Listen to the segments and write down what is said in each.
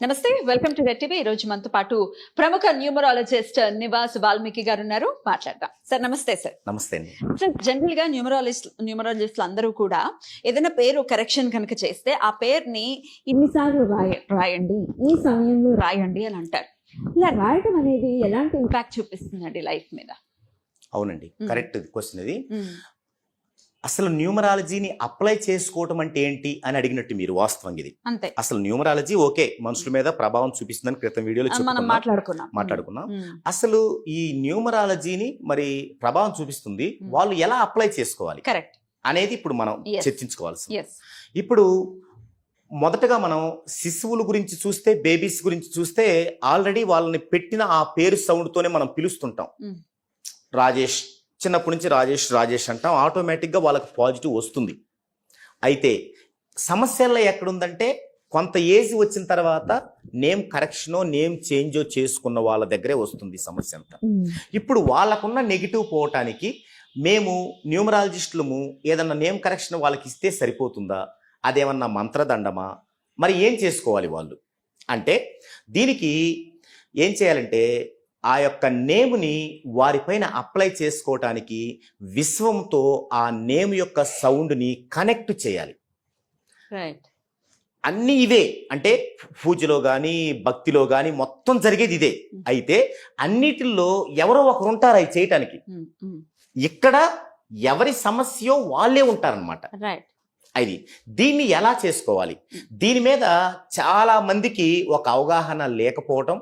నమస్తే, welcome to red TV. ఈ రోజు మనతో పాటు ప్రముఖ న్యూమరాలజిస్ట్ నివాస్ వాల్మీకి గారు ఉన్నారు. మాట్లాడదాం. సార్ నమస్తే. సార్ నమస్తే అండి. సార్, జనరల్ గా న్యూమరాలజిస్టులు అందరూ కూడా ఏదైనా పేరు కరెక్షన్ కనుక చేస్తే ఆ పేరుని ఇన్నిసార్లు రాయండి, ఈ సమయంలో రాయండి అని అంటారు. ఇలా రాయటం అనేది ఎలాంటి ఇంపాక్ట్ చూపిస్తుందండి లైఫ్ మీద? అవునండి, కరెక్ట్ క్వశ్చన్ ఇది. అసలు న్యూమరాలజీని అప్లై చేసుకోవటం అంటే ఏంటి అని అడిగినట్టు మీరు. వాస్తవంగా ఇది అంతే. అసలు న్యూమరాలజీ ఓకే, మనుషుల మీద ప్రభావం చూపిస్తుందని క్రితం వీడియోలో మనం మాట్లాడుకున్నాం. అసలు ఈ న్యూమరాలజీని మరి ప్రభావం చూపిస్తుంది, వాళ్ళు ఎలా అప్లై చేసుకోవాలి కరెక్ట్ అనేది ఇప్పుడు మనం చర్చించుకోవాల్సి. Yes. ఇప్పుడు మొదటగా మనం శిశువుల గురించి చూస్తే, బేబీస్ గురించి చూస్తే ఆల్రెడీ వాళ్ళని పెట్టిన ఆ పేరు సౌండ్తోనే మనం పిలుస్తుంటాం. రాజేష్, చిన్నప్పటి నుంచి రాజేష్ రాజేష్ అంటాం, ఆటోమేటిక్గా వాళ్ళకి పాజిటివ్ వస్తుంది. అయితే సమస్యల్లో ఎక్కడుందంటే, కొంత ఏజ్ వచ్చిన తర్వాత నేమ్ కరెక్షనో నేమ్ చేంజో చేసుకున్న వాళ్ళ దగ్గరే వస్తుంది సమస్య అంతా. ఇప్పుడు వాళ్ళకున్న నెగిటివ్ పోవటానికి మేము న్యూమరాలజిస్టులము ఏదన్నా నేమ్ కరెక్షన్ వాళ్ళకి ఇస్తే సరిపోతుందా, అదేమన్నా మంత్రదండమా, మరి ఏం చేసుకోవాలి వాళ్ళు అంటే, దీనికి ఏం చేయాలంటే ఆ యొక్క నేముని వారిపైన అప్లై చేసుకోవటానికి విశ్వంతో ఆ నేమ్ యొక్క సౌండ్ని కనెక్ట్ చేయాలి. అన్నీ ఇదే అంటే పూజలో కానీ భక్తిలో కానీ మొత్తం జరిగేది ఇదే. అయితే అన్నిటిల్లో ఎవరో ఒకరు ఉంటారు అవి చేయటానికి. ఇక్కడ ఎవరి సమస్యో వాళ్ళే ఉంటారనమాట. అది దీన్ని ఎలా చేసుకోవాలి, దీని మీద చాలా మందికి ఒక అవగాహన లేకపోవటం,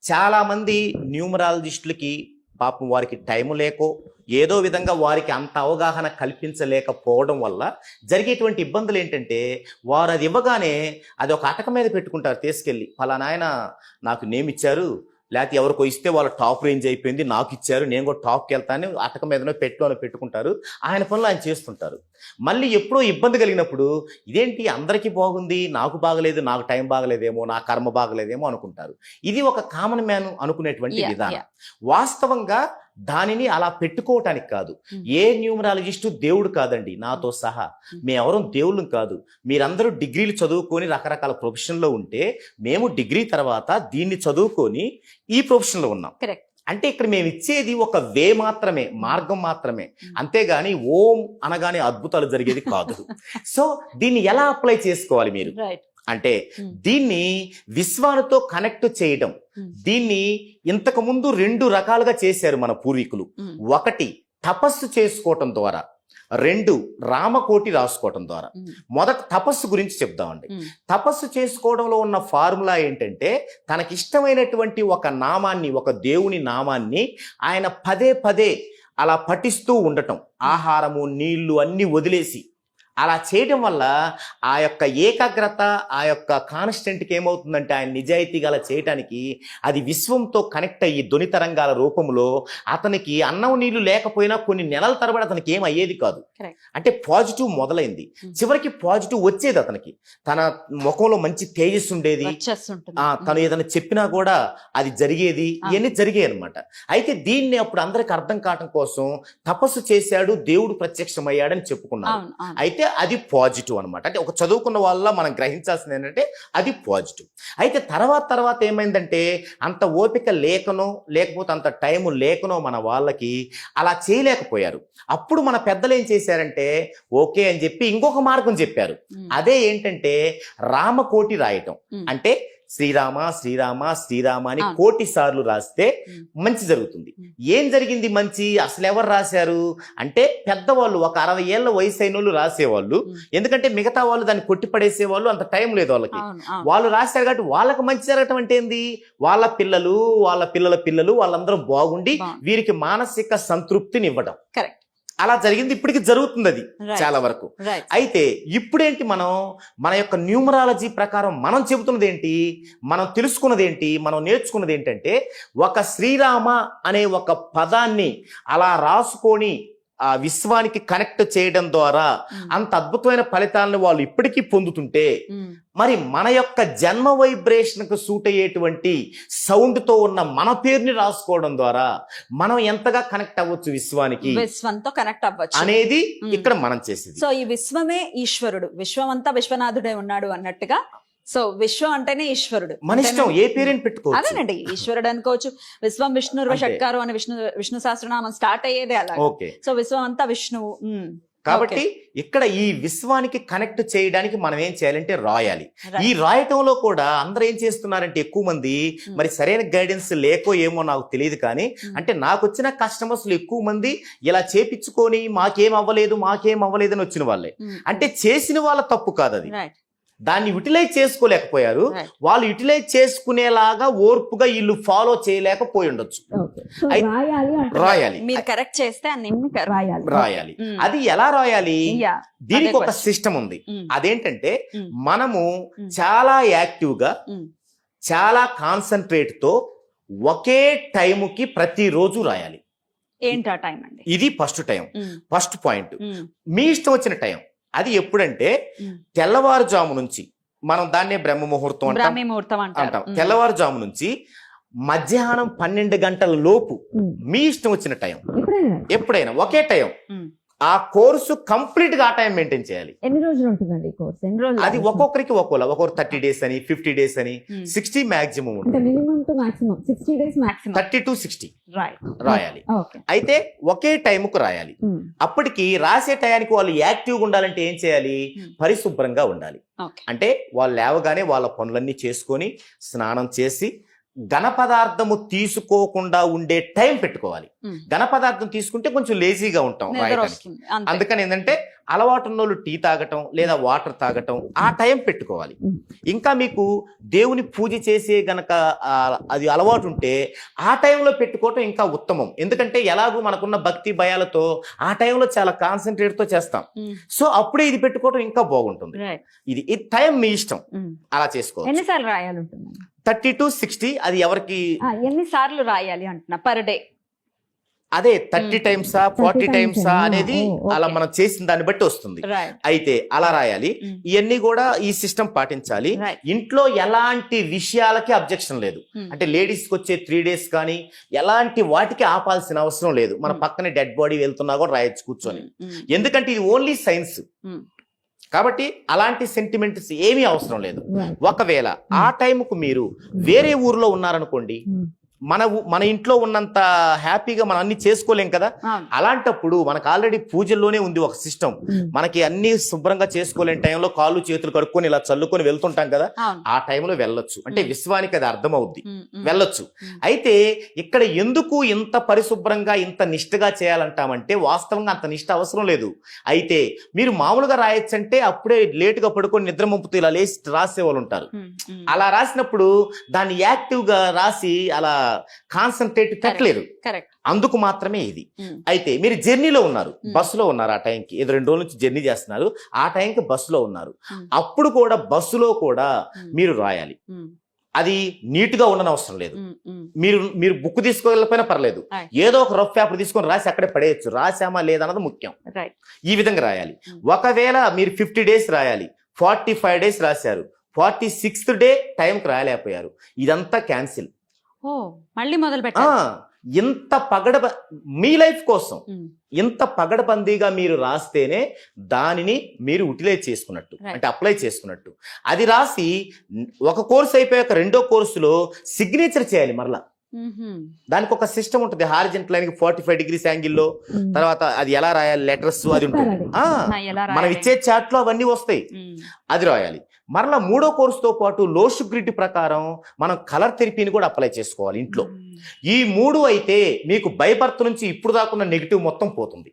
చాలా మంది న్యూమరాలజిస్టులకి పాపం వారికి టైం లేకో ఏదో విధంగా వారికి అంత అవగాహన కల్పించలేకపోవడం వల్ల జరిగేటువంటి ఇబ్బందులు ఏంటంటే, వారు అది ఇవ్వగానే అది ఒక అటక మీద పెట్టుకుంటారు తీసుకెళ్ళి. ఫలానాయన నాకు నేమ్ ఇచ్చారు, లేకపోతే ఎవరికో ఇస్తే వాళ్ళ టాప్ రేంజ్ అయిపోయింది, నాకు ఇచ్చారు, నేను కూడా టాప్కి వెళ్తాను, అటక మీదనో పెట్టులోనో పెట్టుకుంటారు. ఆయన పనులు ఆయన చేస్తుంటారు. మళ్ళీ ఎప్పుడో ఇబ్బంది కలిగినప్పుడు ఇదేంటి అందరికీ బాగుంది, నాకు బాగలేదు, నాకు టైం బాగలేదేమో, నా కర్మ బాగలేదేమో అనుకుంటారు. ఇది ఒక కామన్ మ్యాన్ అనుకునేటువంటి విధానం. వాస్తవంగా దానిని అలా పెట్టుకోవటానికి కాదు. ఏ న్యూమరాలజిస్టు దేవుడు కాదండి, నాతో సహా మేమెవరం దేవుళ్ళం కాదు. మీరందరూ డిగ్రీలు చదువుకొని రకరకాల ప్రొఫెషన్లో ఉంటే, మేము డిగ్రీ తర్వాత దీన్ని చదువుకొని ఈ ప్రొఫెషన్లో ఉన్నాం. అంటే ఇక్కడ మేము ఇచ్చేది ఒక వే మాత్రమే, మార్గం మాత్రమే, అంతేగాని ఓం అనగానే అద్భుతాలు జరిగేది కాదు. సో దీన్ని ఎలా అప్లై చేసుకోవాలి మీరు అంటే, దీన్ని విశ్వానితో కనెక్ట్ చేయడం. దీన్ని ఇంతకు ముందు 2 రకాలుగా చేశారు మన పూర్వీకులు. 1 తపస్సు చేసుకోవటం ద్వారా, 2 రామకోటి రాసుకోవటం ద్వారా. మొదట తపస్సు గురించి చెప్దామండి. తపస్సు చేసుకోవడంలో ఉన్న ఫార్ములా ఏంటంటే, తనకిష్టమైనటువంటి ఒక నామాన్ని, ఒక దేవుని నామాన్ని ఆయన పదే పదే అలా పఠిస్తూ ఉండటం. ఆహారము నీళ్లు అన్ని వదిలేసి అలా చేయడం వల్ల ఆ యొక్క ఏకాగ్రత, ఆ యొక్క కాన్స్టెంట్కి ఏమవుతుందంటే, ఆయన నిజాయితీగా అలా చేయటానికి అది విశ్వంతో కనెక్ట్ అయ్యి ధ్వని తరంగాల రూపంలో అతనికి అన్నం నీళ్లు లేకపోయినా కొన్ని నెలల తరబడి అతనికి ఏం అయ్యేది కాదు. అంటే పాజిటివ్ మొదలైంది, చివరికి పాజిటివ్ వచ్చేది అతనికి. తన ముఖంలో మంచి తేజస్సు ఉండేది, తను ఏదైనా చెప్పినా కూడా అది జరిగేది, ఇవన్నీ జరిగాయి అనమాట. అయితే దీన్ని అప్పుడు అందరికి అర్థం కావటం కోసం తపస్సు చేశాడు, దేవుడు ప్రత్యక్షమయ్యాడని చెప్పుకున్నాడు. అయితే అది పాజిటివ్ అనమాట. అంటే ఒక చదువుకున్న వాళ్ళ మనం గ్రహించాల్సింది ఏంటంటే అది పాజిటివ్. అయితే తర్వాత ఏమైందంటే, అంత ఓపిక లేకనో లేకపోతే అంత టైం లేకనో మన వాళ్ళకి అలా చేయలేకపోయారు. అప్పుడు మన పెద్దలు ఏం చేశారంటే, ఓకే అని చెప్పి ఇంకొక మార్గం చెప్పారు. అదే ఏంటంటే రామకోటి రాయటం. అంటే శ్రీరామ శ్రీరామ శ్రీరామ అని 1,000,000 సార్లు రాస్తే మంచి జరుగుతుంది. ఏం జరిగింది మంచి? అసలు ఎవరు రాశారు అంటే, పెద్దవాళ్ళు, ఒక 60 ఏళ్ల వయసు అయిన వాళ్ళు రాసేవాళ్ళు. ఎందుకంటే మిగతా వాళ్ళు దాన్ని కొట్టిపడేసేవాళ్ళు, అంత టైం లేదు వాళ్ళకి. వాళ్ళు రాశారు కాబట్టి వాళ్ళకి మంచి జరగటం అంటే ఏంది, వాళ్ళ పిల్లలు, వాళ్ళ పిల్లల పిల్లలు, వాళ్ళందరూ బాగుండి వీరికి మానసిక సంతృప్తిని ఇవ్వడం. అలా జరిగింది, ఇప్పటికి జరుగుతుంది అది చాలా వరకు. అయితే ఇప్పుడేంటి, మన యొక్క న్యూమరాలజీ ప్రకారం మనం చెబుతున్నది ఏంటి, మనం తెలుసుకున్నది ఏంటి, మనం నేర్చుకున్నది ఏంటంటే, ఒక శ్రీరామ అనే ఒక పదాన్ని అలా రాసుకొని ఆ విశ్వానికి కనెక్ట్ చేయడం ద్వారా అంత అద్భుతమైన ఫలితాలను వాళ్ళు ఇప్పటికీ పొందుతుంటే, మరి మన యొక్క జన్మ వైబ్రేషన్ కు సూట్ అయ్యేటువంటి సౌండ్ తో ఉన్న మన పేరుని రాసుకోవడం ద్వారా మనం ఎంతగా కనెక్ట్ అవ్వచ్చు విశ్వానికి, విశ్వంతో కనెక్ట్ అవ్వచ్చు అనేది ఇక్కడ మనం చేసేది. సో ఈ విశ్వమే ఈశ్వరుడు, విశ్వమంతా విశ్వనాథుడే ఉన్నాడు అన్నట్టుగా సో విశ్వం అంటేనే ఈశ్వరుడు. మన ఇష్టం ఏ పేరెంట్ పెట్టుకోవచ్చు. అదేనండి, ఈశ్వరుడు అనుకోవచ్చు. విశ్వం విష్ణుర్వ అంతే. షట్కారం అని విష్ణు సహస్రనామం స్టార్ట్ అయ్యేదే అలా. ఓకే, సో విశ్వం అంతా విష్ణువు. కాబట్టి ఇక్కడ ఈ విశ్వానికి కనెక్ట్ చేయడానికి మనం ఏం చేయాలంటే రాయాలి. Right. ఈ రాయటంలో కూడా అందరూ ఏం చేస్తున్నారంటే ఎక్కువ మంది మరి సరైన గైడెన్స్ లేకో ఏమో నాకు తెలియదు, కానీ అంటే నాకు వచ్చిన కస్టమర్స్ ఎక్కువ మంది ఇలా చేపించుకొని మాకేం అవ్వలేదు అని వచ్చిన వాళ్ళే. అంటే చేసిన వాళ్ళ తప్పు కాదు అది, రైట్ దాన్ని యూటిలైజ్ చేసుకోలేకపోయారు. Right. వాళ్ళు యూటిలైజ్ చేసుకునేలాగా ఓర్పుగా వీళ్ళు ఫాలో చేయలేకపోయి ఉండొచ్చు. అయి- రాయాలి మీరు కరెక్ట్ చేస్తే అన్ని రాయాలి. అది ఎలా రాయాలి? Yeah. దీనికి అదే ఒక question. సిస్టమ్ ఉంది. Mm. అదేంటంటే Mm. మనము Mm. చాలా యాక్టివ్ గా Mm. చాలా కాన్సన్ట్రేట్ తో ఒకే టైంకి ప్రతిరోజు రాయాలి. ఏంటా టైం అండి? ఇది first time, first point. Mm. మీ ఇష్టం వచ్చిన టైం. అది ఎప్పుడంటే Mm. తెల్లవారుజాము నుంచి, మనం దాన్నే బ్రహ్మ ముహూర్తం బ్రాహ్మీ ముహూర్తం అంటాం. అంటారు. తెల్లవారుజాము నుంచి మధ్యాహ్నం 12 గంటల లోపు మీ ఇష్టం వచ్చిన టైం, ఎప్పుడైనా ఒకే టైం. ఆ కోర్సు కంప్లీట్ గా ఆ టైం మెయింటైన్ చేయాలి. ఎన్ని రోజులు ఉంటుందండి కోర్స్? ఎన్ని రోజులు? అది ఒక్కొక్కరికి ఒక్కోలా, ఒక్కొక్కరు 30 డేస్ అని, 50 డేస్ అని, 60 మాక్సిమం అంటే ఉంటుంది. Minimum to maximum 60 days maximum 30 to 60 right. రాయాలి. ఓకే. అయితే ఒకే టైంకు రాయాలి. అప్పటికి రాసే టయానికి వాళ్ళు యాక్టివ్గా ఉండాలంటే ఏం చేయాలి? పరిశుభ్రంగా ఉండాలి. ఓకే. అంటే వాళ్ళు లేవగానే వాళ్ళ పనులన్నీ చేసుకొని స్నానం చేసి ఘనపదార్థము తీసుకోకుండా ఉండే టైం పెట్టుకోవాలి. ఘనపదార్థం తీసుకుంటే కొంచెం లేజీగా ఉంటాం రాయడానికి. అందుకని ఏంటంటే అలవాటు ఉన్న వాళ్ళు టీ తాగటం లేదా వాటర్ తాగటం ఆ టైం పెట్టుకోవాలి. ఇంకా మీకు దేవుని పూజ చేసే గనక అది అలవాటు ఉంటే ఆ టైంలో పెట్టుకోవటం ఇంకా ఉత్తమం. ఎందుకంటే ఎలాగూ మనకున్న భక్తి భయాలతో ఆ టైంలో చాలా కాన్సన్ట్రేట్ తో చేస్తాం. సో అప్పుడే ఇది పెట్టుకోవటం ఇంకా బాగుంటుంది. ఇది టైం మీ ఇష్టం, అలా చేసుకోవాలి. ఎన్నిసార్లు రాయాలి ఉంటుంది? 30 to 60 అది ఎవరికి. ఎన్నిసార్లు రాయాలి అంటున్నా పర్ డే? అదే 30 టైమ్సా 40 టైమ్సా అనేది ఓ, అలా ఓకే. మనం చేసిన దాన్ని బట్టి వస్తుంది. రైట్. అయితే అలా రాయాలి. ఇవన్నీ కూడా ఈ సిస్టమ్ పాటించాలి. Right. ఇంట్లో ఎలాంటి విషయాలకి అబ్జెక్షన్ లేదు. అంటే లేడీస్ కి వచ్చే 3 days కానీ ఎలాంటి వాటికి ఆపాల్సిన అవసరం లేదు. మన పక్కనే డెడ్ బాడీ వెళ్తున్నా కూడా రాయొచ్చు కూర్చొని. ఎందుకంటే ఇది ఓన్లీ సైన్స్ కాబట్టి అలాంటి సెంటిమెంట్స్ ఏమీ అవసరం లేదు. ఒకవేళ ఆ టైంకు మీరు వేరే ఊర్లో ఉన్నారనుకోండి, మన ఇంట్లో ఉన్నంత హ్యాపీగా మనం అన్ని చేసుకోలేం కదా. అలాంటప్పుడు మనకు ఆల్రెడీ పూజల్లోనే ఉంది ఒక సిస్టమ్. మనకి అన్ని శుభ్రంగా చేసుకోలేని టైంలో కాళ్ళు చేతులు కడుక్కొని ఇలా చల్లుకొని వెళ్తుంటాం కదా, ఆ టైంలో వెళ్ళొచ్చు. అంటే విశ్వానికి అది అర్థమవుద్ది, వెళ్ళొచ్చు. అయితే ఇక్కడ ఎందుకు ఇంత పరిశుభ్రంగా ఇంత నిష్ఠగా చేయాలంటామంటే వాస్తవంగా అంత నిష్ఠ అవసరం లేదు. అయితే మీరు మామూలుగా రాయొచ్చంటే అప్పుడే లేటుగా పడుకొని నిద్ర ముంపుతూ ఇలా లేచి రాసే వాళ్ళు ఉంటారు. అలా రాసినప్పుడు దాన్ని యాక్టివ్ గా రాసి అలా కాన్సన్ట్రేట్ పెట్టలేరు. అందుకు మాత్రమే ఇది. అయితే మీరు జర్నీలో ఉన్నారు, బస్సులో ఉన్నారు, ఆ టైంకి ఏదో 2 రోజుల నుంచి జర్నీ చేస్తున్నారు, ఆ టైంకి బస్సులో ఉన్నారు, అప్పుడు కూడా బస్సులో కూడా మీరు రాయాలి. అది నీట్ గా ఉండని అవసరం లేదు. మీరు బుక్ తీసుకోలేకపోయినా పర్లేదు, ఏదో ఒక రఫ్ పేపర్ తీసుకొని రాసి అక్కడే పడేయచ్చు. రాసామా లేదన్నది ముఖ్యం. ఈ విధంగా రాయాలి. ఒకవేళ మీరు 50 days రాయాలి, 45 days రాశారు, 46th day టైంకి రాయలేకపోయారు, ఇదంతా క్యాన్సిల్. మళ్ళీ మొదలు పెట్టాలి. ఇంత మీ లైఫ్ కోసం ఇంత పగడబందీగా మీరు రాస్తేనే దానిని మీరు యూటిలైజ్ చేసుకున్నట్టు, అంటే అప్లై చేసుకున్నట్టు. అది రాసి ఒక కోర్సు అయిపోయాక రెండో కోర్సులో సిగ్నేచర్ చేయాలి. మరలా దానికి ఒక సిస్టమ్ ఉంటుంది. హారిజెంటల్ లైన్ 45 degrees యాంగిల్లో, తర్వాత అది ఎలా రాయాలి, లెటర్స్ అది ఉంటుంది. మనం ఇచ్చే చాట్ లో అవన్నీ వస్తాయి, అది రాయాలి. మరలా 3వ కోర్సుతో పాటు లోషు గ్రిడ్ ప్రకారం మనం కలర్ థెరపీని కూడా అప్లై చేసుకోవాలి ఇంట్లో. ఈ 3 అయితే మీకు బై బర్త్ నుంచి ఇప్పుడు దాకున్న నెగిటివ్ మొత్తం పోతుంది.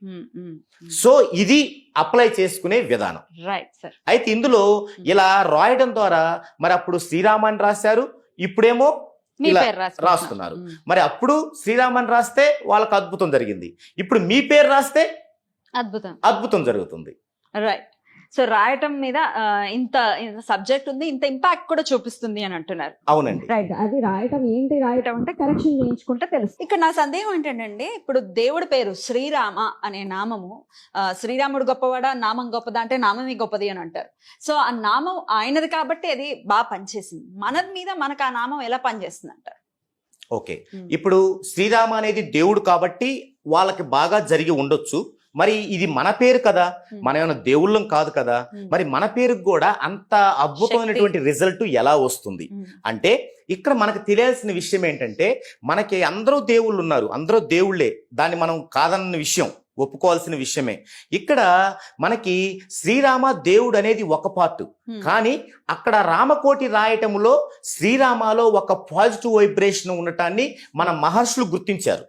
సో ఇది అప్లై చేసుకునే విధానం. అయితే ఇందులో ఇలా రాయడం ద్వారా మరి అప్పుడు శ్రీరామని రాశారు, ఇప్పుడేమో ఇలా రాస్తున్నారు. మరి అప్పుడు శ్రీరామని రాస్తే వాళ్ళకి అద్భుతం జరిగింది, ఇప్పుడు మీ పేరు రాస్తే అద్భుతం జరుగుతుంది. రైట్. సో రాయటం మీద ఇంత సబ్జెక్ట్ ఉంది, ఇంత ఇంపాక్ట్ కూడా చూపిస్తుంది అని అంటున్నారు. అవునండి, రైట్. అది రాయటం ఏంటి? రాయటం అంటే కరెక్షన్ చేయించుకుంటే తెలుస్తుంది. ఇక్కడ నా సందేహం ఏంటంటే, ఇప్పుడు దేవుడి పేరు శ్రీరామ అనే నామము, శ్రీరాముడు గొప్పవాడా, నామం గొప్పదా అంటే నామమే గొప్పది అని అంటారు. సో ఆ నామం ఆయనది కాబట్టి అది బాగా పనిచేసింది. మనది మీద మనకు ఆ నామం ఎలా పనిచేస్తుంది అంటారు? ఓకే, ఇప్పుడు శ్రీరామ అనేది దేవుడు కాబట్టి వాళ్ళకి బాగా జరిగి ఉండొచ్చు. మరి ఇది మన పేరు కదా, మన ఏమైనా దేవుళ్ళం కాదు కదా, మరి మన పేరుకు కూడా అంత అద్భుతమైనటువంటి రిజల్ట్ ఎలా వస్తుంది అంటే ఇక్కడ మనకు తెలియాల్సిన విషయం ఏంటంటే మనకి అందరూ దేవుళ్ళు ఉన్నారు, అందరూ దేవుళ్ళే, దాన్ని మనం కాదన్న విషయం ఒప్పుకోవాల్సిన విషయమే. ఇక్కడ మనకి శ్రీరామ దేవుడు అనేది ఒక పార్ట్, కానీ అక్కడ రామకోటి రాయటంలో శ్రీరామలో ఒక పాజిటివ్ వైబ్రేషన్ ఉండటాన్ని మన మహర్షులు గుర్తించారు.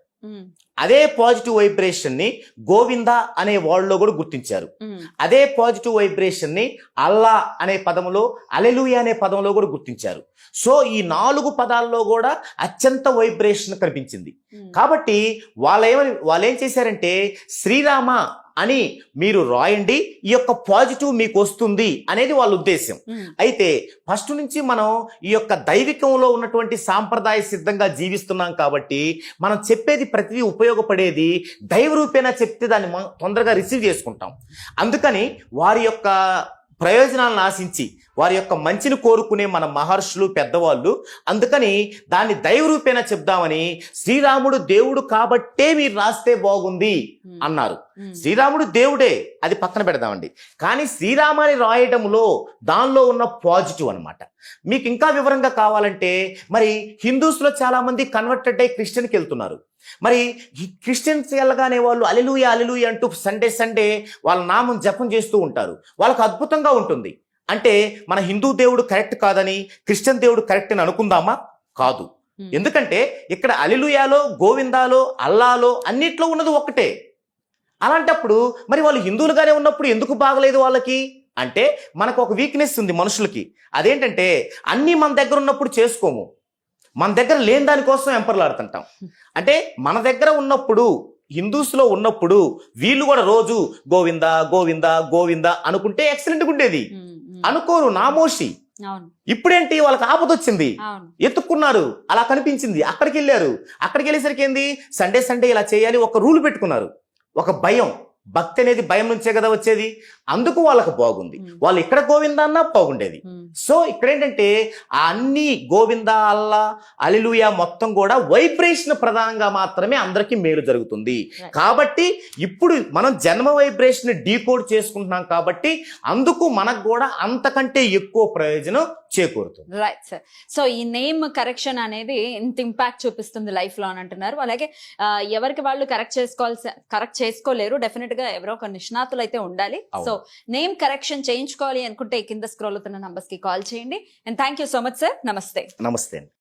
అదే పాజిటివ్ వైబ్రేషన్ ని గోవింద అనే వాళ్ళలో కూడా గుర్తించారు. అదే పాజిటివ్ వైబ్రేషన్ ని అల్లా అనే పదములో, అలెలుయా అనే పదంలో కూడా గుర్తించారు. సో ఈ 4 పదాల్లో కూడా అత్యంత వైబ్రేషన్ కనిపించింది. కాబట్టి వాళ్ళేం చేశారంటే శ్రీరామ అని మీరు రాయండి, ఈ యొక్క పాజిటివ్ మీకు వస్తుంది అనేది వాళ్ళ ఉద్దేశం. అయితే ఫస్ట్ నుంచి మనం ఈ యొక్క దైవికంలో ఉన్నటువంటి సాంప్రదాయ సిద్ధంగా జీవిస్తున్నాం కాబట్టి మనం చెప్పేది ప్రతిదీ ఉపయోగపడేది దైవ రూపేణా చెప్తే దాన్ని మనం తొందరగా రిసీవ్ చేసుకుంటాం. అందుకని వారి యొక్క ప్రయోజనాలను ఆశించి వారి యొక్క మంచిని కోరుకునే మన మహర్షులు పెద్దవాళ్ళు అందుకని దాన్ని దైవ రూపేణా చెప్దామని శ్రీరాముడు దేవుడు కాబట్టే మీరు రాస్తే బాగుంది అన్నారు. శ్రీరాముడు దేవుడే, అది పక్కన పెడదామండి. కానీ శ్రీరామాని రాయడంలో దానిలో ఉన్న పాజిటివ్ అన్నమాట. మీకు ఇంకా వివరంగా కావాలంటే మరి హిందూస్లో చాలా మంది కన్వర్టెడ్ అయ్యి క్రిస్టియన్కి వెళ్తున్నారు. మరి క్రిస్టియన్స్ వెళ్ళగానే వాళ్ళు అలెలుయా అలెలుయా అంటూ సండే వాళ్ళ నామం జపం చేస్తూ ఉంటారు. వాళ్ళకు అద్భుతంగా ఉంటుంది. అంటే మన హిందూ దేవుడు కరెక్ట్ కాదని క్రిస్టియన్ దేవుడు కరెక్ట్ అని అనుకుందామా? కాదు. ఎందుకంటే ఇక్కడ అలెలుయాలో, గోవిందాలో, అల్లాలో అన్నిట్లో ఉన్నది ఒక్కటే. అలాంటప్పుడు మరి వాళ్ళు హిందువులుగానే ఉన్నప్పుడు ఎందుకు బాగలేదు వాళ్ళకి అంటే మనకు ఒక వీక్నెస్ ఉంది మనుషులకి. అదేంటంటే అన్నీ మన దగ్గర ఉన్నప్పుడు చేసుకోము, మన దగ్గర లేని దానికోసం ఎంపర్లాడుతుంటాం. అంటే మన దగ్గర ఉన్నప్పుడు హిందూస్లో ఉన్నప్పుడు వీళ్ళు కూడా రోజు గోవింద గోవింద గోవింద అనుకుంటే ఎక్సలెంట్గా ఉండేది. అనుకోరు, నామోషి. ఇప్పుడేంటి వాళ్ళకి ఆపదొచ్చింది, ఎత్తుక్కున్నారు, అలా కనిపించింది, అక్కడికి వెళ్ళారు. అక్కడికి వెళ్ళేసరికి ఏంది సండే ఇలా చేయాలి, ఒక రూల్ పెట్టుకున్నారు. ఒక భయం, భక్తి అనేది భయం నుంచే కదా వచ్చేది. అందుకు వాళ్ళకు బాగుంది. వాళ్ళు ఇక్కడ గోవింద అన్నా బాగుండేది. సో ఇక్కడ ఏంటంటే ఆ అన్ని గోవింద అల్లా అలెలుయా మొత్తం కూడా వైబ్రేషన్ ప్రధానంగా మాత్రమే అందరికీ మేలు జరుగుతుంది. కాబట్టి ఇప్పుడు మనం జన్మ వైబ్రేషన్ డీకోడ్ చేసుకుంటున్నాం కాబట్టి అందుకు మనకు కూడా అంతకంటే ఎక్కువ ప్రయోజనం చేకూరుతుంది. Right sir. సో ఈ నేమ్ కరెక్షన్ అనేది ఇంత ఇంపాక్ట్ చూపిస్తుంది లైఫ్ లో అని అంటున్నారు. అలాగే ఎవరికి వాళ్ళు కరెక్ట్ చేసుకోలేరు, డెఫినెట్ గా ఎవరో ఒక నిష్ణాతులు అయితే ఉండాలి. సో నేమ్ కరెక్షన్ చేయించుకోవాలి అనుకుంటే కింద స్క్రోల్ అవుతున్న నంబర్స్ కి కాల్ చేయండి. And thank you so much sir. నమస్తే. నమస్తే.